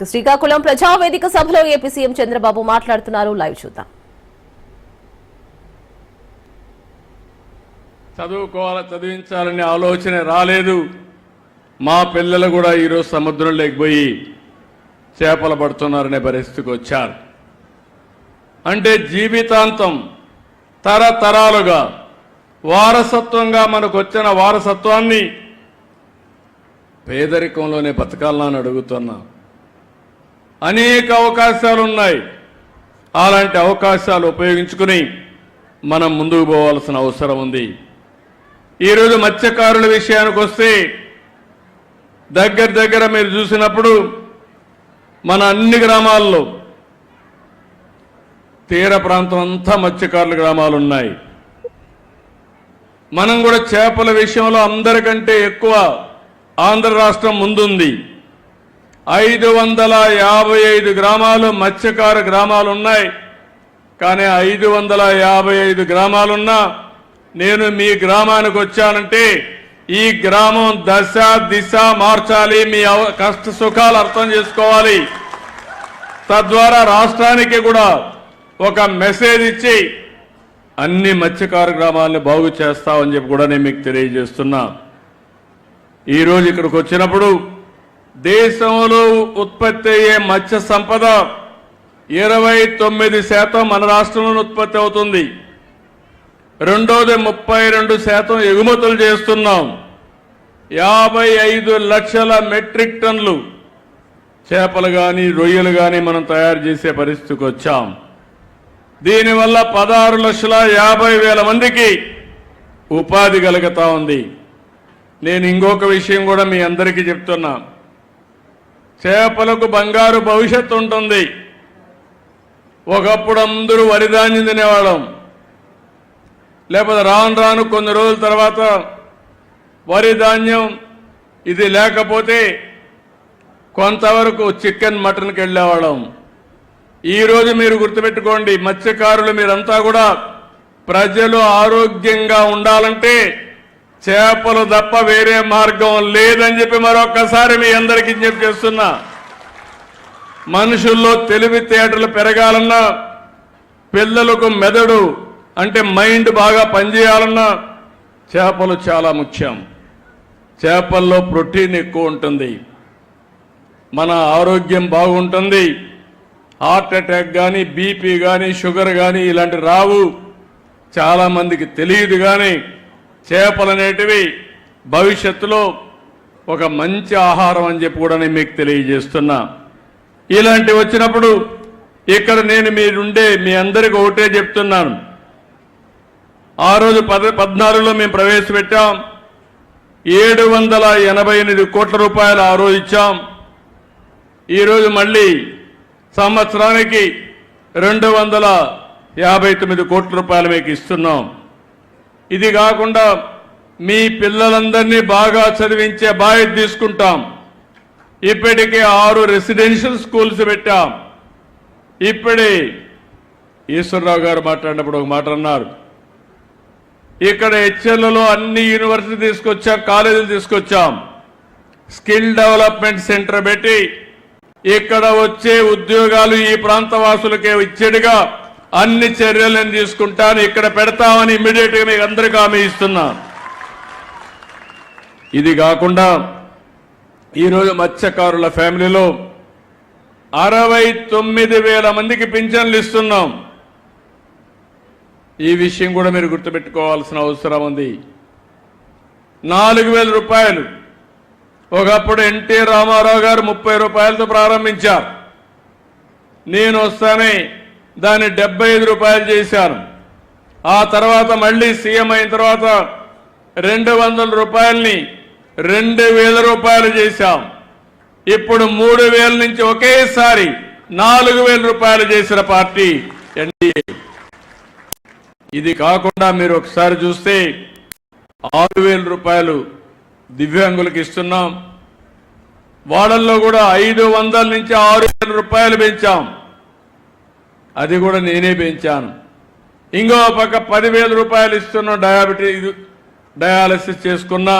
శ్రీకాకుళం ప్రజావేదిక సభలో AP CM Chandrababu మాట్లాడుతున్నారు. Live చూద్దాం. చదివించాలనే ఆలోచన రాలేదు. మా పిల్లలు కూడా ఈరోజు సముద్రంలోకి పోయి చేపలు పడుతున్నారనే పరిస్థితికి వచ్చారు. అంటే జీవితాంతం తరతరాలుగా వారసత్వంగా మనకు వచ్చిన వారసత్వాన్ని పేదరికంలోనే బతకాలని అడుగుతున్నా. అనేక అవకాశాలు ఉన్నాయి. అలాంటి అవకాశాలు ఉపయోగించుకుని మనం ముందుకు పోవాల్సిన అవసరం ఉంది. ఈరోజు మత్స్యకారుల విషయానికి వస్తే దగ్గర మీరు చూసినప్పుడు మన అన్ని గ్రామాల్లో తీర ప్రాంతం అంతా మత్స్యకారుల గ్రామాలు ఉన్నాయి. మనం కూడా చేపల విషయంలో అందరికంటే ఎక్కువ ఆంధ్ర రాష్ట్రం ముందుంది. 555 గ్రామాలు మత్స్యకార గ్రామాలు ఉన్నాయి. కానీ 555 గ్రామాలున్నా నేను మీ గ్రామానికి వచ్చానంటే ఈ గ్రామం దశ దిశ మార్చాలి. మీ కష్ట సుఖాలు అర్థం చేసుకోవాలి. తద్వారా రాష్ట్రానికి కూడా ఒక మెసేజ్ ఇచ్చి అన్ని మత్స్యకార గ్రామాలను బాగు చేస్తామని చెప్పి కూడా నేను మీకు తెలియజేస్తున్నా. ఈరోజు ఇక్కడికి వచ్చినప్పుడు దేశంలో ఉత్పత్తి అయ్యే మత్స్య సంపద 29% మన రాష్ట్రంలో ఉత్పత్తి అవుతుంది. రెండోది 32% ఎగుమతులు చేస్తున్నాం. 55 లక్షల మెట్రిక్ టన్నులు చేపలు కానీ రొయ్యలు కానీ మనం తయారు చేసే పరిస్థితికి వచ్చాం. దీనివల్ల 16,50,000 మందికి ఉపాధి కలుగుతా ఉంది. నేను ఇంకొక విషయం కూడా మీ అందరికీ చెప్తున్నా. చేపలకు బంగారు భవిష్యత్తు ఉంటుంది. ఒకప్పుడు అందరూ వరిధాన్యం తినేవాళ్ళం. లేకపోతే రాను కొన్ని రోజుల తర్వాత వరి ధాన్యం ఇది లేకపోతే కొంతవరకు చికెన్ మటన్కి వెళ్ళేవాళ్ళం. ఈరోజు మీరు గుర్తుపెట్టుకోండి, మత్స్యకారులు మీరంతా కూడా ప్రజలు ఆరోగ్యంగా ఉండాలంటే చేపలు తప్ప వేరే మార్గం లేదని చెప్పి మరొక్కసారి మీ అందరికీ విజ్ఞప్తి చేస్తున్నా. మనుషుల్లో తెలివితేటలు పెరగాలన్నా, పిల్లలకు మెదడు అంటే మైండ్ బాగా పనిచేయాలన్నా చేపలు చాలా ముఖ్యం. చేపల్లో ప్రోటీన్ ఎక్కువ ఉంటుంది. మన ఆరోగ్యం బాగుంటుంది. హార్ట్ అటాక్ కానీ బీపీ కానీ షుగర్ కానీ ఇలాంటి రావు. చాలామందికి తెలియదు. కానీ చేపలు అనేటివి భవిష్యత్తులో ఒక మంచి ఆహారం అని చెప్పి కూడా నేను మీకు తెలియజేస్తున్నా. ఇలాంటివి వచ్చినప్పుడు ఇక్కడ నేను మీరుండే మీ అందరికీ ఒకటే చెప్తున్నాను. ఆ రోజు 14లో మేము ప్రవేశపెట్టాం. 788 కోట్ల రూపాయలు ఆ రోజు ఇచ్చాం. ఈరోజు మళ్ళీ సంవత్సరానికి 259 కోట్ల రూపాయలు మీకు ఇస్తున్నాం. ఇది కాకుండా మీ పిల్లలందరినీ బాగా చదివించే బాధ్యత తీసుకుంటాం. ఇప్పటికే 6 రెసిడెన్షియల్ స్కూల్స్ పెట్టాం. ఇప్పుడే ఈశ్వరరావు గారు మాట్లాడినప్పుడు ఒక మాట అన్నారు. ఇక్కడ హెచ్ఎల్లలో అన్ని యూనివర్సిటీ తీసుకొచ్చాం, కాలేజీలు తీసుకొచ్చాం. స్కిల్ డెవలప్మెంట్ సెంటర్ పెట్టి ఇక్కడ వచ్చే ఉద్యోగాలు ఈ ప్రాంత వాసులకే ఇచ్చేట్టుగా అన్ని చర్యలను తీసుకుంటాను. ఇక్కడ పెడతామని ఇమ్మీడియట్గా మీకు అందరికీ హామీ ఇస్తున్నా. ఇది కాకుండా ఈరోజు మత్స్యకారుల ఫ్యామిలీలో 69,000 మందికి పింఛన్లు ఇస్తున్నాం. ఈ విషయం కూడా మీరు గుర్తుపెట్టుకోవాల్సిన అవసరం ఉంది. 4,000 రూపాయలు ఒకప్పుడు ఎన్టీ రామారావు గారు 30 రూపాయలతో ప్రారంభించారు. నేను వస్తానే దాన్ని 75 రూపాయలు చేశాను. ఆ తర్వాత మళ్ళీ సీఎం అయిన తర్వాత 200 రూపాయలని 2,000 రూపాయలు చేశాం. ఇప్పుడు 3,000 నుంచి ఒకేసారి 4,000 రూపాయలు చేసిన పార్టీ ఎన్డీఏ. ఇది కాకుండా మీరు ఒకసారి చూస్తే 6,000 రూపాయలు దివ్యాంగులకు ఇస్తున్నాం. వాళ్ళల్లో కూడా 500 నుంచి 6,000 రూపాయలు పెంచాం. అది కూడా నేనే పెంచాను. ఇంకో పక్క 10,000 రూపాయలు ఇస్తున్నాం. డయాలసిస్ చేసుకున్న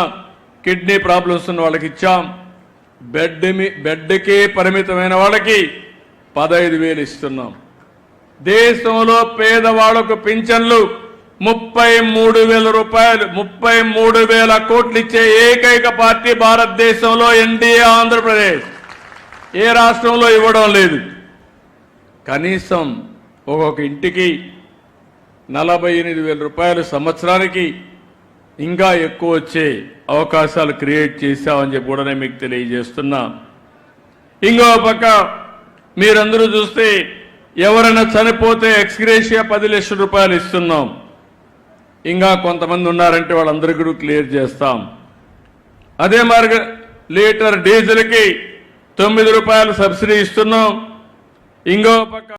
కిడ్నీ ప్రాబ్లమ్స్ ఉన్న వాళ్ళకి ఇచ్చాం. బెడ్కే పరిమితమైన వాళ్ళకి 15,000 ఇస్తున్నాం. దేశంలో పేదవాళ్లకు పింఛన్లు 33,000 రూపాయలు, 33,000 కోట్లు ఇచ్చే ఏకైక పార్టీ భారతదేశంలో ఎన్డీఏ ఆంధ్రప్రదేశ్. ఏ రాష్ట్రంలో ఇవ్వడం లేదు. కనీసం ఒక్కొక్క ఇంటికి 48,000 రూపాయలు సంవత్సరానికి ఇంకా ఎక్కువ వచ్చే అవకాశాలు క్రియేట్ చేశామని చెప్పి కూడా నేను మీకు తెలియజేస్తున్నా. ఇంకో పక్క మీరందరూ చూస్తే ఎవరైనా చనిపోతే ఎక్స్గ్రేషియా 10 లక్షల రూపాయలు ఇస్తున్నాం. ఇంకా కొంతమంది ఉన్నారంటే వాళ్ళందరికీ కూడా క్లియర్ చేస్తాం. అదే మరి లీటర్ డీజిల్కి 9 రూపాయలు సబ్సిడీ ఇస్తున్నాం. ఇంకో పక్క